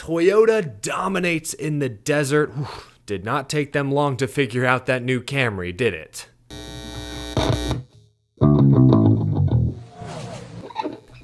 Toyota dominates in the desert. Whew, did not take them long to figure out that new Camry, did it?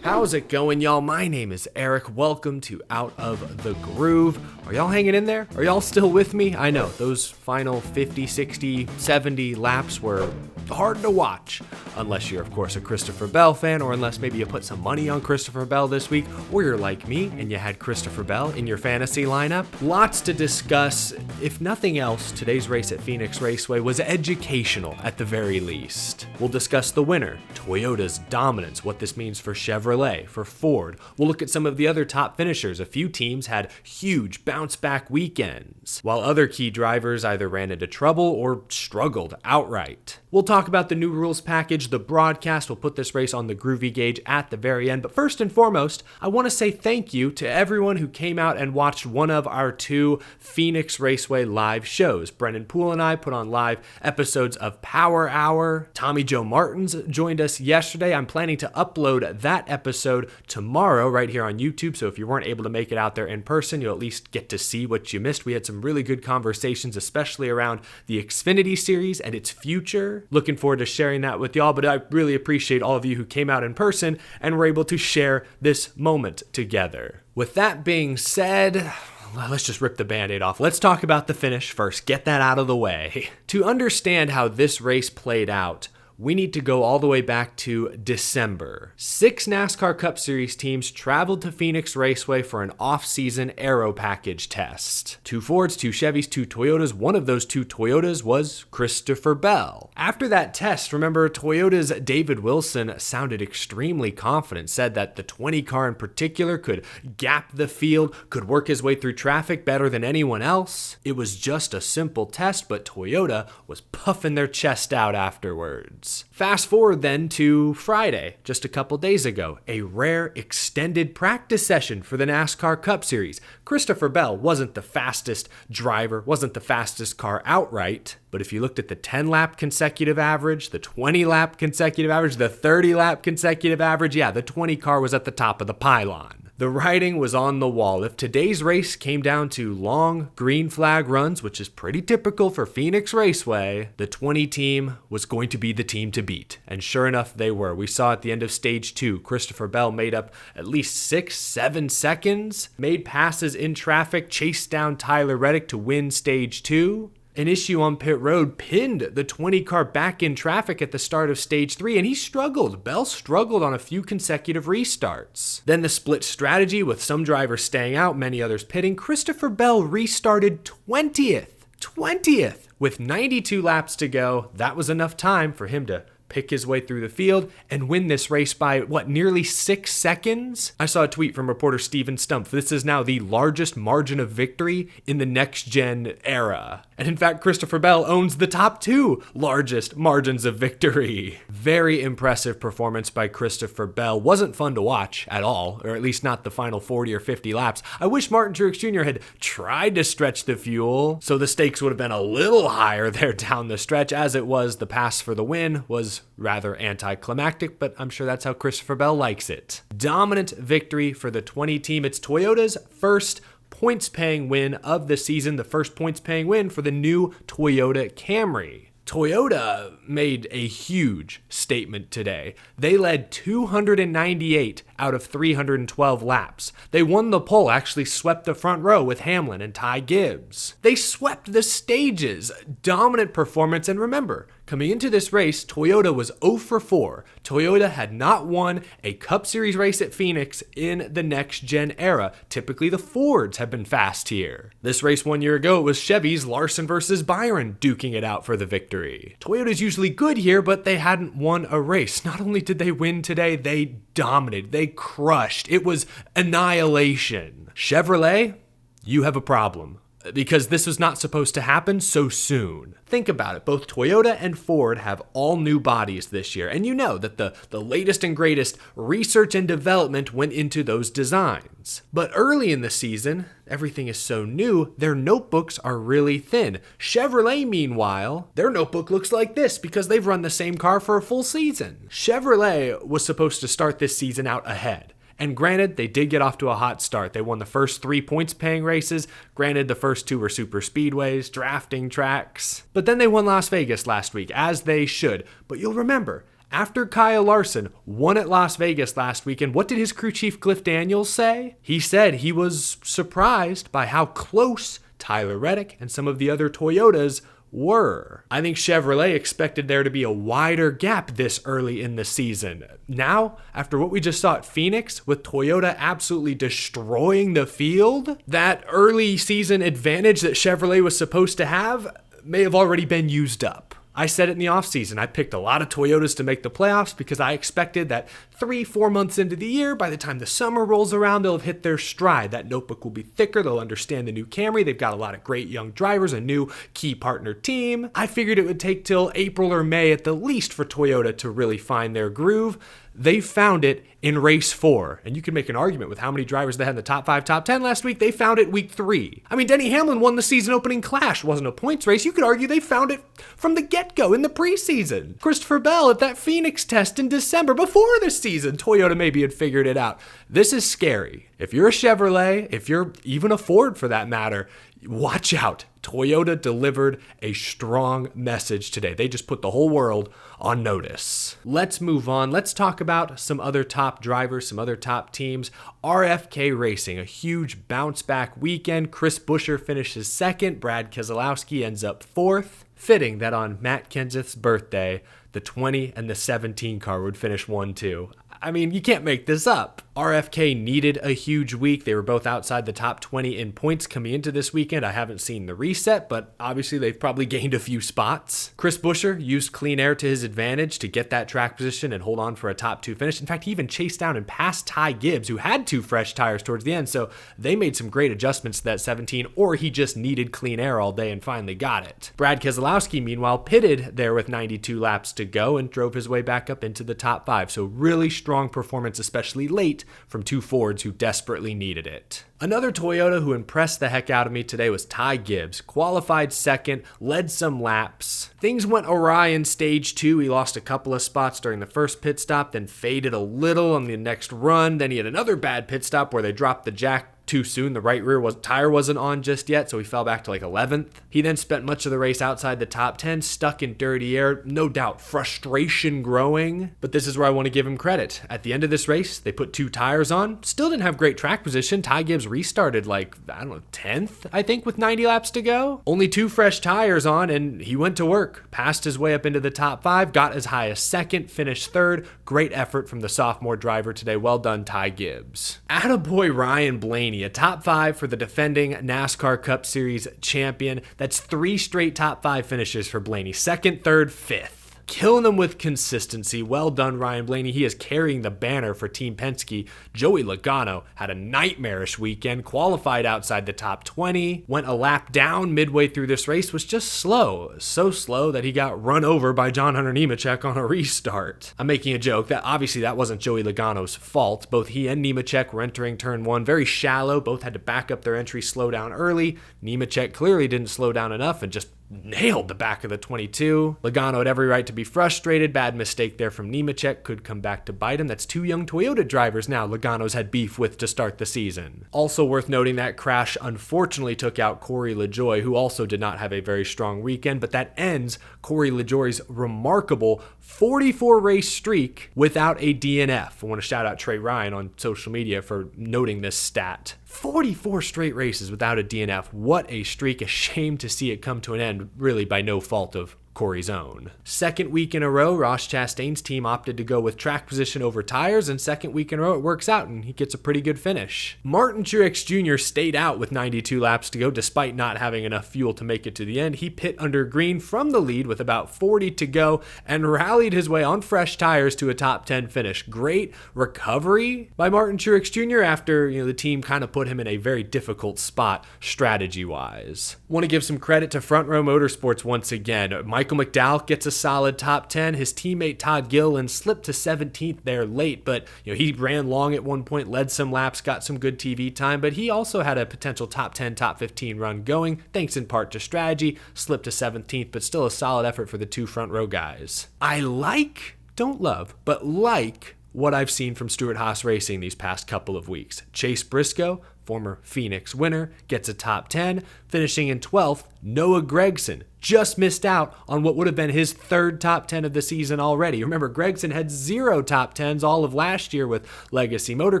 How's it going, y'all? My name is Eric. Welcome to Out of the Groove. Are y'all hanging in there? Are y'all still with me? I know, those final 50, 60, 70 laps were hard to watch. Unless you're, of course, a Christopher Bell fan, or unless maybe you put some money on Christopher Bell this week, or you're like me and you had Christopher Bell in your fantasy lineup. Lots to discuss. If nothing else, today's race at Phoenix Raceway was educational at the very least. We'll discuss the winner, Toyota's dominance, what this means for Chevrolet, for Ford. We'll look at some of the other top finishers. A few teams had huge bounce-back weekends, while other key drivers either ran into trouble or struggled outright. We'll talk about the new rules package, the broadcast. We'll put this race on the Groovy gauge at the very end. But first and foremost, I want to say thank you to everyone who came out and watched one of our two Phoenix Raceway live shows. Brendan Poole and I put on live episodes of Power Hour. Tommy Joe Martins joined us yesterday. I'm planning to upload that episode tomorrow right here on YouTube. So if you weren't able to make it out there in person, you'll at least get to see what you missed. We had some really good conversations, especially around the Xfinity series and its future. Looking forward to sharing that with y'all, but I really appreciate all of you who came out in person and were able to share this moment together. With that being said, let's just rip the Band-Aid off. Let's talk about the finish first. Get that out of the way. To understand how this race played out, we need to go all the way back to December. 6 NASCAR Cup Series teams traveled to Phoenix Raceway for an off-season aero package test. 2 Fords, 2 Chevys, 2 Toyotas. One of those 2 Toyotas was Christopher Bell. After that test, remember, Toyota's David Wilson sounded extremely confident, said that the 20 car in particular could gap the field, could work his way through traffic better than anyone else. It was just a simple test, but Toyota was puffing their chest out afterwards. Fast forward then to Friday, just a couple days ago, a rare extended practice session for the NASCAR Cup Series. Christopher Bell wasn't the fastest driver, wasn't the fastest car outright, but if you looked at the 10-lap consecutive average, the 20-lap consecutive average, the 30-lap consecutive average, yeah, the 20 car was at the top of the pylon. The writing was on the wall. If today's race came down to long green flag runs, which is pretty typical for Phoenix Raceway, the 20 team was going to be the team to beat. And sure enough, they were. We saw at the end of stage 2, Christopher Bell made up at least 6-7 seconds, made passes in traffic, chased down Tyler Reddick to win stage 2. An issue on pit road pinned the 20 car back in traffic at the start of stage 3, and he struggled. Bell struggled on a few consecutive restarts. Then the split strategy with some drivers staying out, many others pitting. Christopher Bell restarted 20th. With 92 laps to go, that was enough time for him to pick his way through the field and win this race by, nearly 6 seconds? I saw a tweet from reporter Steven Stumpf. This is now the largest margin of victory in the next-gen era. And in fact, Christopher Bell owns the top 2 largest margins of victory. Very impressive performance by Christopher Bell. Wasn't fun to watch at all, or at least not the final 40 or 50 laps. I wish Martin Truex Jr. had tried to stretch the fuel, so the stakes would have been a little higher there down the stretch. As it was, the pass for the win was rather anticlimactic, but I'm sure that's how Christopher Bell likes it. Dominant victory for the 20 team. It's Toyota's first points-paying win of the season, the first points-paying win for the new Toyota Camry. Toyota made a huge statement today. They led 298 out of 312 laps. They won the pole, actually swept the front row with Hamlin and Ty Gibbs. They swept the stages. Dominant performance, and remember, coming into this race, Toyota was 0 for 4. Toyota had not won a Cup Series race at Phoenix in the next-gen era. Typically, the Fords have been fast here. This race 1 year ago, it was Chevy's Larson versus Byron duking it out for the victory. Toyota's usually good here, but they hadn't won a race. Not only did they win today, they dominated. They crushed. It was annihilation. Chevrolet, you have a problem, because this was not supposed to happen so soon. Think about it. Both Toyota and Ford have all new bodies this year, and you know that the latest and greatest research and development went into those designs. But early in the season, everything is so new, their notebooks are really thin. Chevrolet, meanwhile, their notebook looks like this because they've run the same car for a full season. Chevrolet was supposed to start this season out ahead. And granted, they did get off to a hot start. They won the first 3 points-paying races. Granted, the first 2 were super speedways, drafting tracks. But then they won Las Vegas last week, as they should. But you'll remember, after Kyle Larson won at Las Vegas last weekend, what did his crew chief Cliff Daniels say? He said he was surprised by how close Tyler Reddick and some of the other Toyotas were. I think Chevrolet expected there to be a wider gap this early in the season. Now, after what we just saw at Phoenix, with Toyota absolutely destroying the field, that early season advantage that Chevrolet was supposed to have may have already been used up. I said it in the offseason. I picked a lot of Toyotas to make the playoffs because I expected that 3-4 months into the year, by the time the summer rolls around, they'll have hit their stride. That notebook will be thicker. They'll understand the new Camry. They've got a lot of great young drivers, a new key partner team. I figured it would take till April or May at the least for Toyota to really find their groove. They found it in race 4. And you can make an argument with how many drivers they had in the top 5, top 10 last week. They found it week 3. I mean, Denny Hamlin won the season opening clash. It wasn't a points race. You could argue they found it from the get-go in the preseason. Christopher Bell at that Phoenix test in December before the season. Toyota maybe had figured it out. This is scary. If you're a Chevrolet, if you're even a Ford for that matter, watch out. Toyota delivered a strong message today. They just put the whole world on notice. Let's move on. Let's talk about some other top drivers, some other top teams. RFK Racing, a huge bounce back weekend. Chris Buescher finishes 2nd. Brad Keselowski ends up 4th. Fitting that on Matt Kenseth's birthday, the 20 and the 17 car would finish 1-2. I mean, you can't make this up. RFK needed a huge week. They were both outside the top 20 in points coming into this weekend. I haven't seen the reset, but obviously they've probably gained a few spots. Chris Buescher used clean air to his advantage to get that track position and hold on for a top 2 finish. In fact, he even chased down and passed Ty Gibbs, who had 2 fresh tires towards the end, so they made some great adjustments to that 17, or he just needed clean air all day and finally got it. Brad Keselowski, meanwhile, pitted there with 92 laps to go and drove his way back up into the top 5, so really strong performance, especially late, from 2 Fords who desperately needed it. Another Toyota who impressed the heck out of me today was Ty Gibbs. Qualified 2nd, led some laps. Things went awry in stage 2. He lost a couple of spots during the first pit stop, then faded a little on the next run. Then he had another bad pit stop where they dropped the jack too soon. The right rear tire wasn't on just yet, so he fell back to like 11th. He then spent much of the race outside the top 10, stuck in dirty air. No doubt, frustration growing, but this is where I want to give him credit. At the end of this race, they put 2 tires on. Still didn't have great track position. Ty Gibbs restarted like, 10th, I think, with 90 laps to go. Only 2 fresh tires on, and he went to work. Passed his way up into the top 5, got as high as 2nd, finished 3rd. Great effort from the sophomore driver today. Well done, Ty Gibbs. Attaboy Ryan Blaney. A top 5 for the defending NASCAR Cup Series champion. That's 3 straight top 5 finishes for Blaney. 2nd, 3rd, 5th. Killing them with consistency. Well done, Ryan Blaney. He is carrying the banner for Team Penske. Joey Logano had a nightmarish weekend, qualified outside the top 20, went a lap down midway through this race, was just slow. So slow that he got run over by John Hunter Nemechek on a restart. I'm making a joke. That obviously that wasn't Joey Logano's fault. Both he and Nemechek were entering turn 1 very shallow. Both had to back up their entry, slow down early. Nemechek clearly didn't slow down enough and just nailed the back of the 22. Logano had every right to be frustrated. Bad mistake there from Nemechek. Could come back to bite him. That's 2 young Toyota drivers now Logano's had beef with to start the season. Also worth noting, that crash unfortunately took out Corey LaJoie, who also did not have a very strong weekend, but that ends Corey LaJoie's remarkable 44 race streak without a DNF. I want to shout out Trey Ryan on social media for noting this stat. 44 straight races without a DNF. What a streak. A shame to see it come to an end, really by no fault of Corey's own. 2nd week in a row, Ross Chastain's team opted to go with track position over tires, and 2nd week in a row it works out and he gets a pretty good finish. Martin Truex Jr. stayed out with 92 laps to go despite not having enough fuel to make it to the end. He pit under green from the lead with about 40 to go and rallied his way on fresh tires to a top 10 finish. Great recovery by Martin Truex Jr. after the team kind of put him in a very difficult spot strategy-wise. Want to give some credit to Front Row Motorsports once again. Michael McDowell gets a solid top 10. His teammate Todd Gilliland slipped to 17th there late, but he ran long at one point, led some laps, got some good TV time, but he also had a potential top 10, top 15 run going, thanks in part to strategy. Slipped to 17th, but still a solid effort for the 2 front row guys. Don't love, but like what I've seen from Stewart-Haas Racing these past couple of weeks. Chase Briscoe, former Phoenix winner, gets a top 10, finishing in 12th. Noah Gragson just missed out on what would have been his third top 10 of the season already. Remember, Gragson had 0 top 10s all of last year with Legacy Motor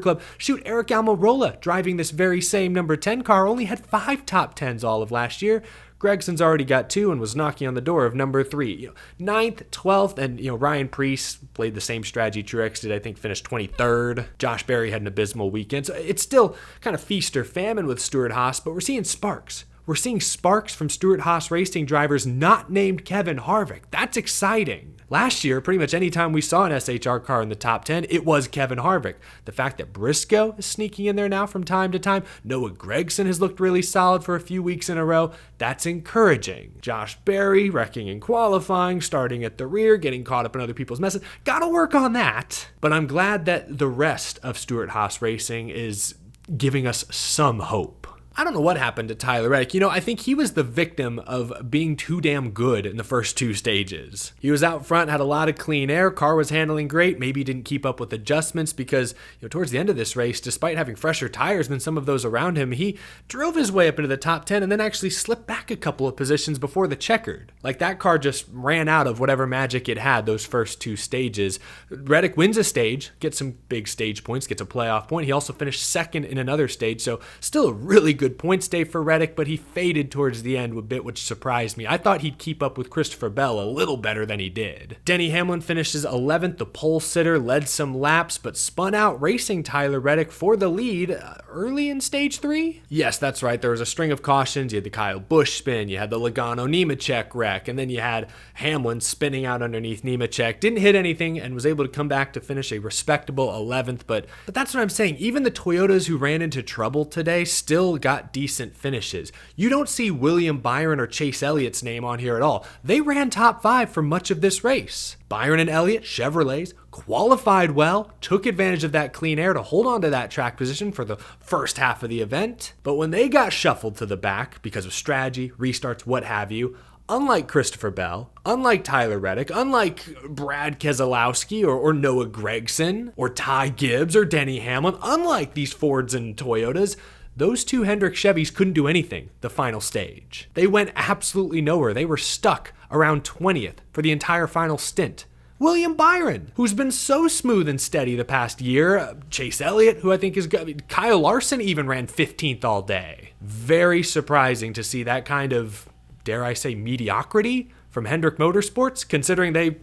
Club. Shoot, Eric Almirola, driving this very same number 10 car, only had 5 top 10s all of last year. Gregson's already got 2 and was knocking on the door of number 3. 9th, 12th, and Ryan Preece played the same strategy Truex did, I think finished 23rd. Josh Berry had an abysmal weekend. So it's still kind of feast or famine with Stewart-Haas, but we're seeing sparks. We're seeing sparks from Stewart-Haas Racing drivers not named Kevin Harvick. That's exciting. Last year, pretty much any time we saw an SHR car in the top 10, it was Kevin Harvick. The fact that Briscoe is sneaking in there now from time to time, Noah Gragson has looked really solid for a few weeks in a row, that's encouraging. Josh Berry wrecking in qualifying, starting at the rear, getting caught up in other people's messes. Gotta work on that. But I'm glad that the rest of Stewart-Haas Racing is giving us some hope. I don't know what happened to Tyler Reddick. I think he was the victim of being too damn good in the first 2 stages. He was out front, had a lot of clean air, car was handling great, maybe didn't keep up with adjustments because, towards the end of this race, despite having fresher tires than some of those around him, he drove his way up into the top 10 and then actually slipped back a couple of positions before the checkered. Like that car just ran out of whatever magic it had those first 2 stages. Reddick wins a stage, gets some big stage points, gets a playoff point. He also finished 2nd in another stage, so still a really good points day for Reddick, but he faded towards the end a bit, which surprised me. I thought he'd keep up with Christopher Bell a little better than he did. Denny Hamlin finishes 11th, the pole sitter, led some laps, but spun out racing Tyler Reddick for the lead early in stage 3? Yes, that's right. There was a string of cautions. You had the Kyle Busch spin, you had the Logano Nemechek wreck, and then you had Hamlin spinning out underneath Nemechek. Didn't hit anything and was able to come back to finish a respectable 11th, but that's what I'm saying. Even the Toyotas who ran into trouble today still got decent finishes. You don't see William Byron or Chase Elliott's name on here at all. They ran top 5 for much of this race. Byron and Elliott, Chevrolets, qualified well, took advantage of that clean air to hold on to that track position for the first half of the event. But when they got shuffled to the back because of strategy, restarts, what have you, unlike Christopher Bell, unlike Tyler Reddick, unlike Brad Keselowski or Noah Gragson or Ty Gibbs or Denny Hamlin, unlike these Fords and Toyotas, those 2 Hendrick Chevys couldn't do anything the final stage. They went absolutely nowhere. They were stuck around 20th for the entire final stint. William Byron, who's been so smooth and steady the past year. Chase Elliott, who I think is good. Kyle Larson even ran 15th all day. Very surprising to see that kind of, dare I say, mediocrity from Hendrick Motorsports, considering they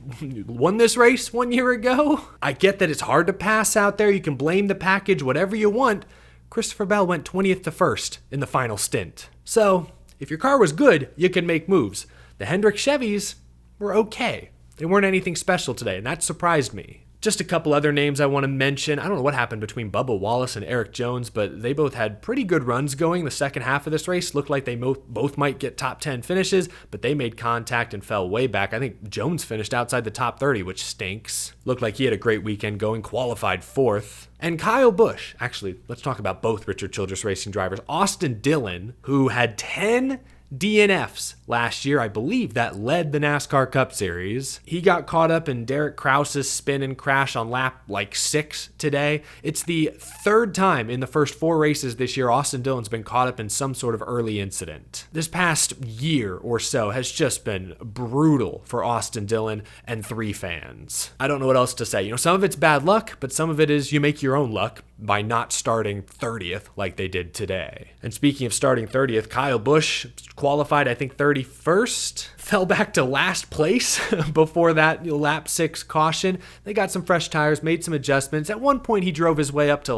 won this race 1 year ago. I get that it's hard to pass out there. You can blame the package, whatever you want. Christopher Bell went 20th to 1st in the final stint. So, if your car was good, you can make moves. The Hendrick Chevys were okay. They weren't anything special today, and that surprised me. Just a couple other names I want to mention. I don't know what happened between Bubba Wallace and Eric Jones, but they both had pretty good runs going. The second half of this race looked like they both might get top 10 finishes, but they made contact and fell way back. I think Jones finished outside the top 30, which stinks. Looked like he had a great weekend going, qualified 4th. And Kyle Busch, actually, let's talk about both Richard Childress Racing drivers. Austin Dillon, who had 10 DNFs last year, I believe that led the NASCAR Cup Series. He got caught up in Derek Krause's spin and crash on lap 6 today. It's the 3rd time in the first 4 races this year Austin Dillon's been caught up in some sort of early incident. This past year or so has just been brutal for Austin Dillon and 3 fans. I don't know what else to say. Some of it's bad luck, but some of it is you make your own luck by not starting 30th like they did today. And speaking of starting 30th, Kyle Busch qualified, I think, 31st. Fell back to last place before that lap 6 caution. They got some fresh tires, made some adjustments. At one point, he drove his way up to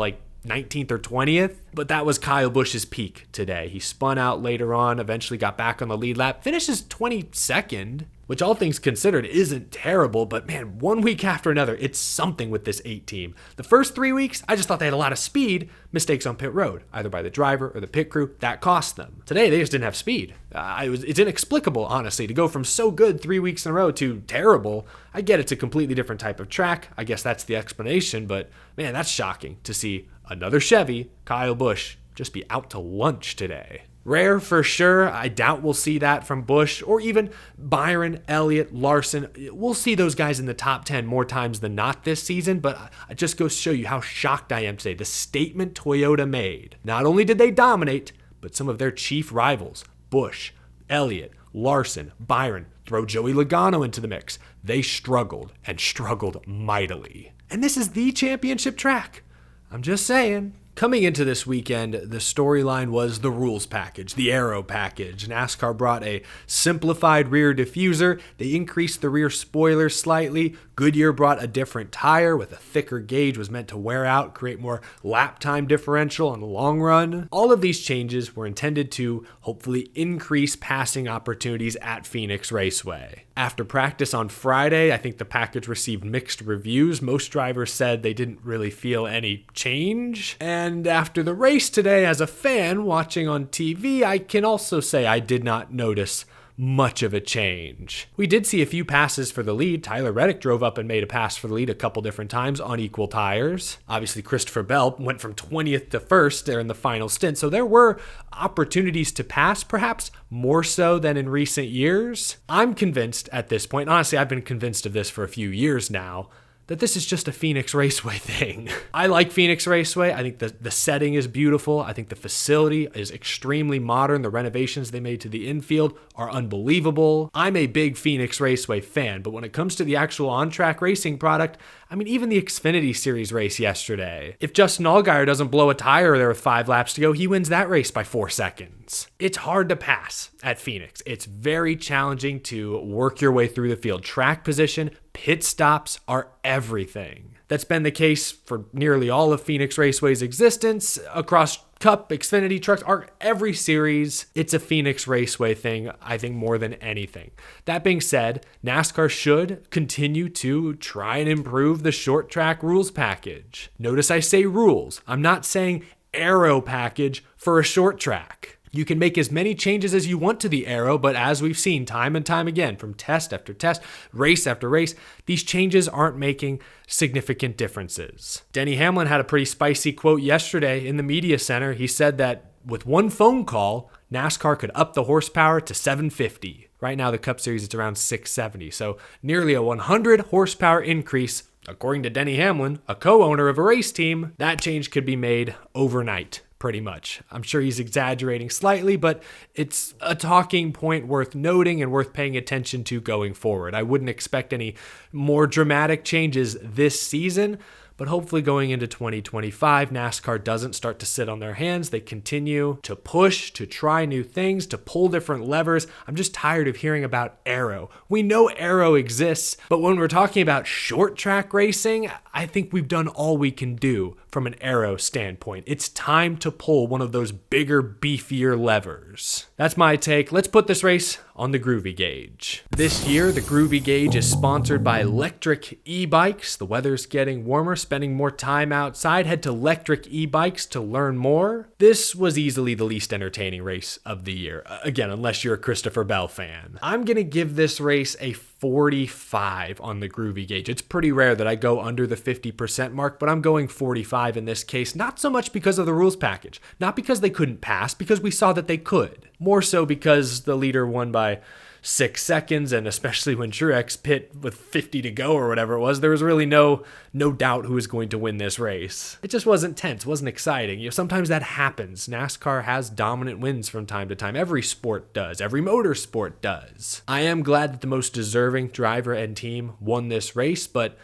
19th or 20th, but that was Kyle Busch's peak today. He spun out later on, eventually got back on the lead lap, finishes 22nd, which all things considered isn't terrible, but man, 1 week after another, it's something with this 8 team. The first 3 weeks, I just thought they had a lot of speed, mistakes on pit road, either by the driver or the pit crew, that cost them. Today, they just didn't have speed. It's inexplicable, honestly, to go from so good 3 weeks in a row to terrible. I get it's a completely different type of track. I guess that's the explanation, but man, that's shocking to see another Chevy, Kyle Busch, just be out to lunch today. Rare for sure. I doubt we'll see that from Busch or even Byron, Elliott, Larson. We'll see those guys in the top 10 more times than not this season, but it just goes to show you how shocked I am today. The statement Toyota made. Not only did they dominate, but some of their chief rivals, Busch, Elliott, Larson, Byron, throw Joey Logano into the mix. They struggled and struggled mightily. And this is the championship track. I'm just saying. Coming into this weekend, the storyline was the rules package, the aero package. NASCAR brought a simplified rear diffuser. They increased the rear spoiler slightly. Goodyear brought a different tire with a thicker gauge, was meant to wear out, create more lap time differential in the long run. All of these changes were intended to hopefully increase passing opportunities at Phoenix Raceway. After practice on Friday, I think the package received mixed reviews. Most drivers said they didn't really feel any change. And after the race today, as a fan watching on TV, I can also say I did not notice much of a change. We did see a few passes for the lead. Tyler Reddick drove up and made a pass for the lead a couple different times on equal tires. Obviously, Christopher Bell went from 20th to 1st there in the final stint. So there were opportunities to pass, perhaps more so than in recent years. I'm convinced at this point, honestly, I've been convinced of this for a few years now, that this is just a Phoenix Raceway thing. I like Phoenix Raceway. I think the setting is beautiful. I think the facility is extremely modern. The renovations they made to the infield are unbelievable. I'm a big Phoenix Raceway fan, but when it comes to the actual on-track racing product, I mean, even the Xfinity Series race yesterday, if Justin Allgaier doesn't blow a tire there with 5 laps to go, he wins that race by 4 seconds. It's hard to pass at Phoenix. It's very challenging to work your way through the field. Track position, pit stops are everything. That's been the case for nearly all of Phoenix Raceway's existence across Cup, Xfinity, Trucks, every series. It's a Phoenix Raceway thing, I think, more than anything. That being said, NASCAR should continue to try and improve the short track rules package. Notice I say rules. I'm not saying aero package for a short track. You can make as many changes as you want to the aero, but as we've seen time and time again, from test after test, race after race, these changes aren't making significant differences. Denny Hamlin had a pretty spicy quote yesterday in the media center. He said that with one phone call, NASCAR could up the horsepower to 750. Right now, the Cup Series, it's around 670. So nearly a 100 horsepower increase. According to Denny Hamlin, a co-owner of a race team, that change could be made overnight. Pretty much. I'm sure he's exaggerating slightly, but it's a talking point worth noting and worth paying attention to going forward. I wouldn't expect any more dramatic changes this season, but hopefully going into 2025, NASCAR doesn't start to sit on their hands. They continue to push, to try new things, to pull different levers. I'm just tired of hearing about aero. We know aero exists, but when we're talking about short track racing, I think we've done all we can do from an aero standpoint. It's time to pull one of those bigger, beefier levers. That's my take. Let's put this race on the Groovy gauge. This year, the Groovy gauge is sponsored by electric e-bikes. The weather's getting warmer, spending more time outside. Head to electric e-bikes to learn more. This was easily the least entertaining race of the year. Again, unless you're a Christopher Bell fan. I'm gonna give this race a 45 on the Groovy gauge. It's pretty rare that I go under the 50% mark, but I'm going 45 in this case, not so much because of the rules package, not because they couldn't pass, because we saw that they could. More so because the leader won by 6 seconds, and especially when Truex pit with 50 to go or whatever it was, there was really no doubt who was going to win this race. It just wasn't tense, wasn't exciting. You know, sometimes that happens. NASCAR has dominant wins from time to time. Every sport does. Every motorsport does. I am glad that the most deserving driver and team won this race, but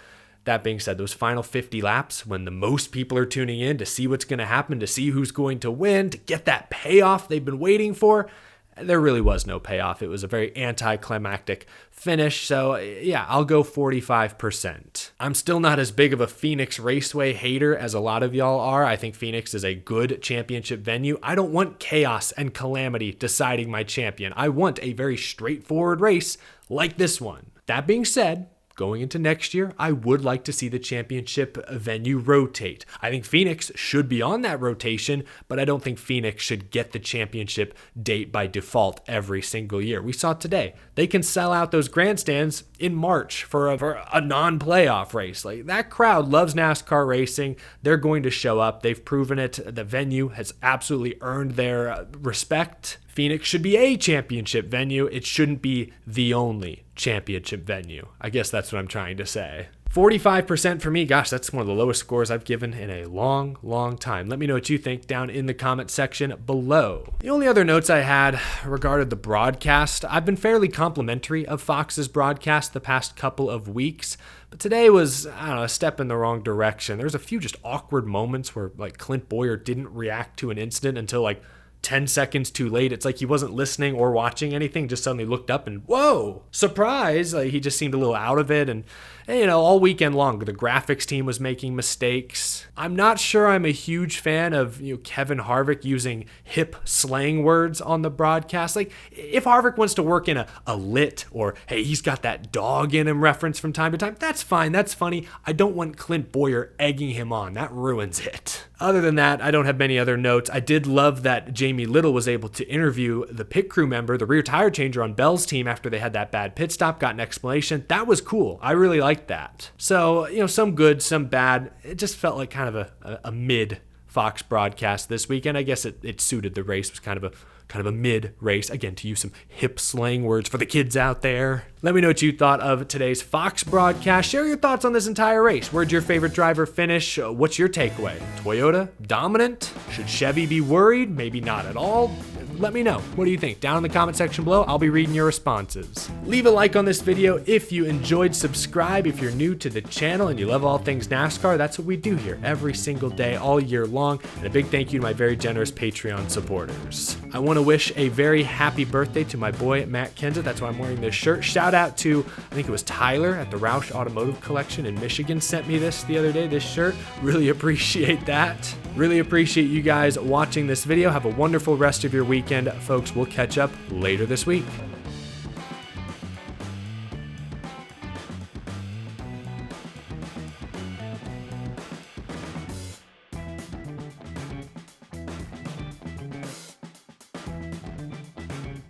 that being said, those final 50 laps, when the most people are tuning in to see what's going to happen, to see who's going to win, to get that payoff they've been waiting for, there really was no payoff. It was a very anticlimactic finish. So yeah, I'll go 45%. I'm still not as big of a Phoenix Raceway hater as a lot of y'all are. I think Phoenix is a good championship venue. I don't want chaos and calamity deciding my champion. I want a very straightforward race like this one. That being said, going into next year, I would like to see the championship venue rotate. I think Phoenix should be on that rotation, but I don't think Phoenix should get the championship date by default every single year. We saw today, they can sell out those grandstands in March for a non-playoff race. Like, that crowd loves NASCAR racing. They're going to show up. They've proven it. The venue has absolutely earned their respect. Phoenix should be a championship venue. It shouldn't be the only championship venue. I guess that's what I'm trying to say. 45% for me. Gosh, that's one of the lowest scores I've given in a long, long time. Let me know what you think down in the comment section below. The only other notes I had regarded the broadcast. I've been fairly complimentary of Fox's broadcast the past couple of weeks, but today was, I don't know, a step in the wrong direction. There's a few just awkward moments where like Clint Boyer didn't react to an incident until like 10 seconds too late. It's like he wasn't listening or watching anything, just suddenly looked up and whoa, surprise. Like, he just seemed a little out of it. And you know, all weekend long, the graphics team was making mistakes. I'm not sure I'm a huge fan of, Kevin Harvick using hip slang words on the broadcast. Like, if Harvick wants to work in a lit or, hey, he's got that dog in him reference from time to time, that's fine. That's funny. I don't want Clint Boyer egging him on. That ruins it. Other than that, I don't have many other notes. I did love that Jamie Little was able to interview the pit crew member, the rear tire changer on Bell's team after they had that bad pit stop, got an explanation. That was cool. I really liked that. So, some good, some bad. It just felt like kind of a mid Fox broadcast this weekend. I guess it suited the race. It was kind of a mid race. Again, to use some hip slang words for the kids out there. Let me know what you thought of today's Fox broadcast. Share your thoughts on this entire race. Where'd your favorite driver finish? What's your takeaway? Toyota dominant? Should Chevy be worried? Maybe not at all. Let me know. What do you think? Down in the comment section below, I'll be reading your responses. Leave a like on this video if you enjoyed. Subscribe if you're new to the channel and you love all things NASCAR. That's what we do here every single day, all year long. And a big thank you to my very generous Patreon supporters. I want to wish a very happy birthday to my boy, Matt Kenseth. That's why I'm wearing this shirt. Shout out to, I think it was Tyler at the Roush Automotive Collection in Michigan sent me this the other day, this shirt. Really appreciate that. Really appreciate you guys watching this video. Have a wonderful rest of your weekend, folks. We'll catch up later this week.